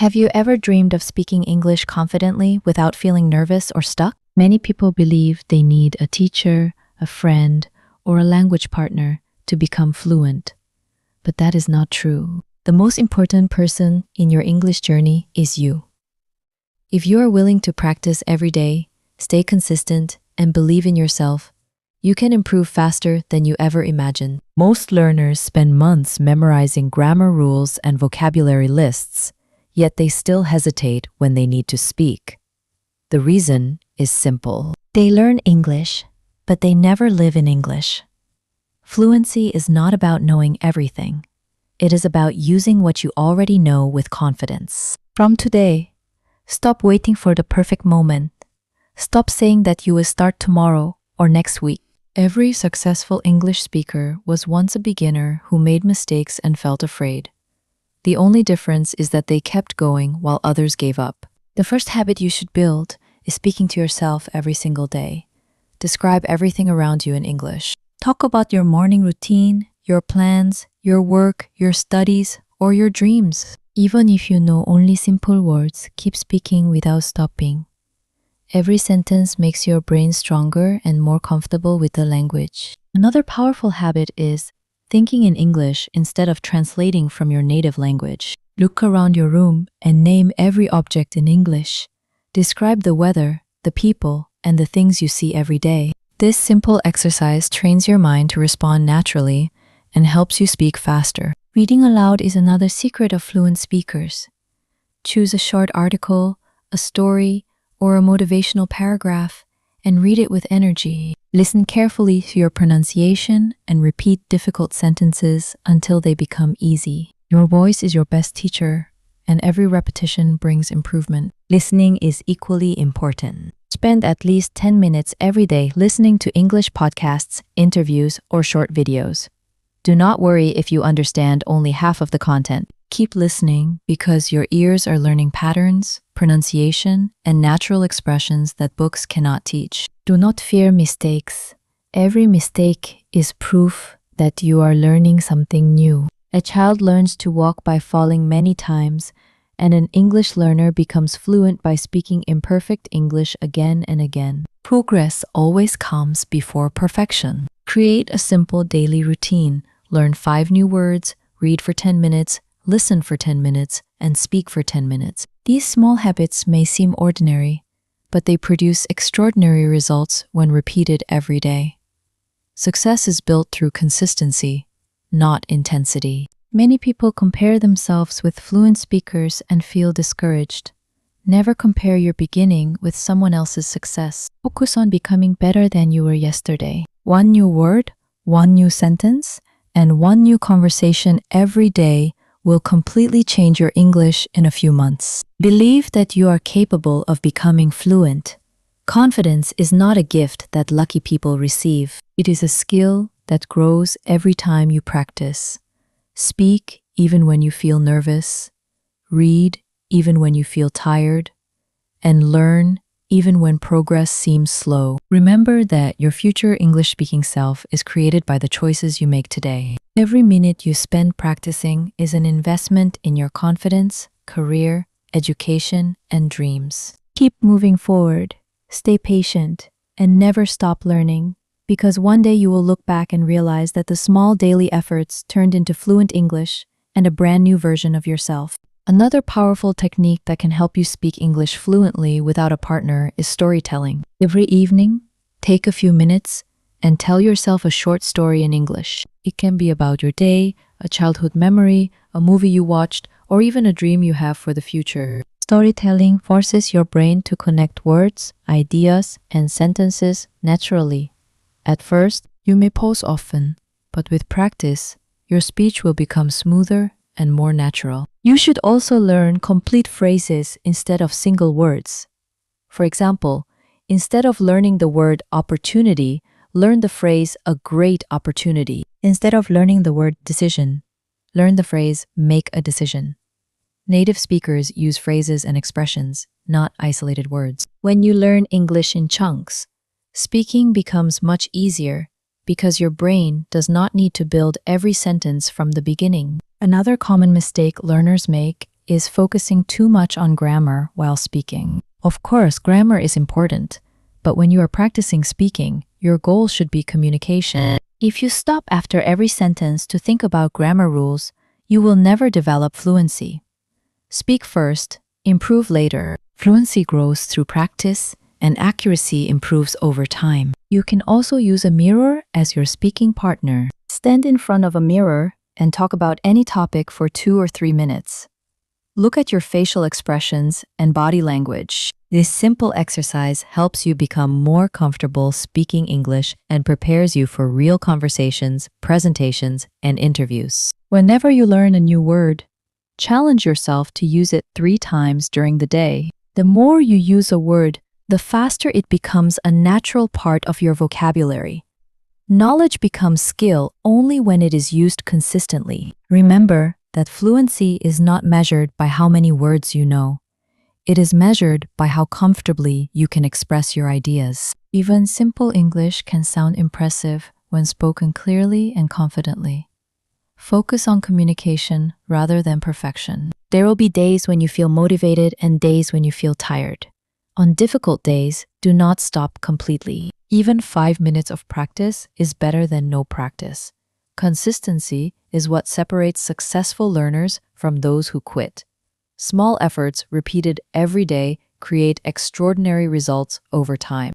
Have you ever dreamed of speaking English confidently without feeling nervous or stuck? Many people believe they need a teacher, a friend, or a language partner to become fluent. But that is not true. The most important person in your English journey is you. If you are willing to practice every day, stay consistent, and believe in yourself, you can improve faster than you ever imagined. Most learners spend months memorizing grammar rules and vocabulary lists, yet they still hesitate when they need to speak. The reason is simple. They learn English, but they never live in English. Fluency is not about knowing everything. It is about using what you already know with confidence. From today, stop waiting for the perfect moment. Stop saying that you will start tomorrow or next week. Every successful English speaker was once a beginner who made mistakes and felt afraid. The only difference is that they kept going while others gave up. The first habit you should build is speaking to yourself every single day. Describe everything around you in English. Talk about your morning routine, your plans, your work, your studies, or your dreams. Even if you know only simple words, keep speaking without stopping. Every sentence makes your brain stronger and more comfortable with the language. Another powerful habit is thinking in English instead of translating from your native language. Look around your room and name every object in English. Describe the weather, the people, and the things you see every day. This simple exercise trains your mind to respond naturally and helps you speak faster. Reading aloud is another secret of fluent speakers. Choose a short article, a story, or a motivational paragraph and read it with energy. Listen carefully to your pronunciation and repeat difficult sentences until they become easy. Your voice is your best teacher, and every repetition brings improvement. Listening is equally important. Spend at least 10 minutes every day listening to English podcasts, interviews, or short videos. Do not worry if you understand only half of the content. Keep listening because your ears are learning patterns, pronunciation, and natural expressions that books cannot teach. Do not fear mistakes. Every mistake is proof that you are learning something new. A child learns to walk by falling many times, and an English learner becomes fluent by speaking imperfect English again and again. Progress always comes before perfection. Create a simple daily routine. Learn 5 new words, read for 10 minutes, listen for 10 minutes, and speak for 10 minutes. These small habits may seem ordinary, but they produce extraordinary results when repeated every day. Success is built through consistency, not intensity. Many people compare themselves with fluent speakers and feel discouraged. Never compare your beginning with someone else's success. Focus on becoming better than you were yesterday. 1 new word, 1 new sentence, and 1 new conversation every day will completely change your English in a few months. Believe that you are capable of becoming fluent. Confidence is not a gift that lucky people receive. It is a skill that grows every time you practice. Speak even when you feel nervous. Read even when you feel tired. And learn even when progress seems slow. Remember that your future English-speaking self is created by the choices you make today. Every minute you spend practicing is an investment in your confidence, career, education, and dreams. Keep moving forward, stay patient, and never stop learning, because one day you will look back and realize that the small daily efforts turned into fluent English and a brand new version of yourself. Another powerful technique that can help you speak English fluently without a partner is storytelling. Every evening, take a few minutes and tell yourself a short story in English. It can be about your day, a childhood memory, a movie you watched, or even a dream you have for the future. Storytelling forces your brain to connect words, ideas, and sentences naturally. At first, you may pause often, but with practice, your speech will become smoother and more natural. You should also learn complete phrases instead of single words. For example, instead of learning the word opportunity, learn the phrase a great opportunity. Instead of learning the word decision, learn the phrase make a decision. Native speakers use phrases and expressions, not isolated words. When you learn English in chunks, speaking becomes much easier because your brain does not need to build every sentence from the beginning. Another common mistake learners make is focusing too much on grammar while speaking. Of course, grammar is important, but when you are practicing speaking, your goal should be communication. If you stop after every sentence to think about grammar rules, you will never develop fluency. Speak first, improve later. Fluency grows through practice, and accuracy improves over time. You can also use a mirror as your speaking partner. Stand in front of a mirror and talk about any topic for 2 or 3 minutes. Look at your facial expressions and body language. This simple exercise helps you become more comfortable speaking English and prepares you for real conversations, presentations, and interviews. Whenever you learn a new word, challenge yourself to use it 3 times during the day. The more you use a word, the faster it becomes a natural part of your vocabulary. Knowledge becomes skill only when it is used consistently. Remember that fluency is not measured by how many words you know. It is measured by how comfortably you can express your ideas. Even simple English can sound impressive when spoken clearly and confidently. Focus on communication rather than perfection. There will be days when you feel motivated and days when you feel tired. On difficult days, do not stop completely. Even 5 minutes of practice is better than no practice. Consistency is what separates successful learners from those who quit. Small efforts repeated every day create extraordinary results over time.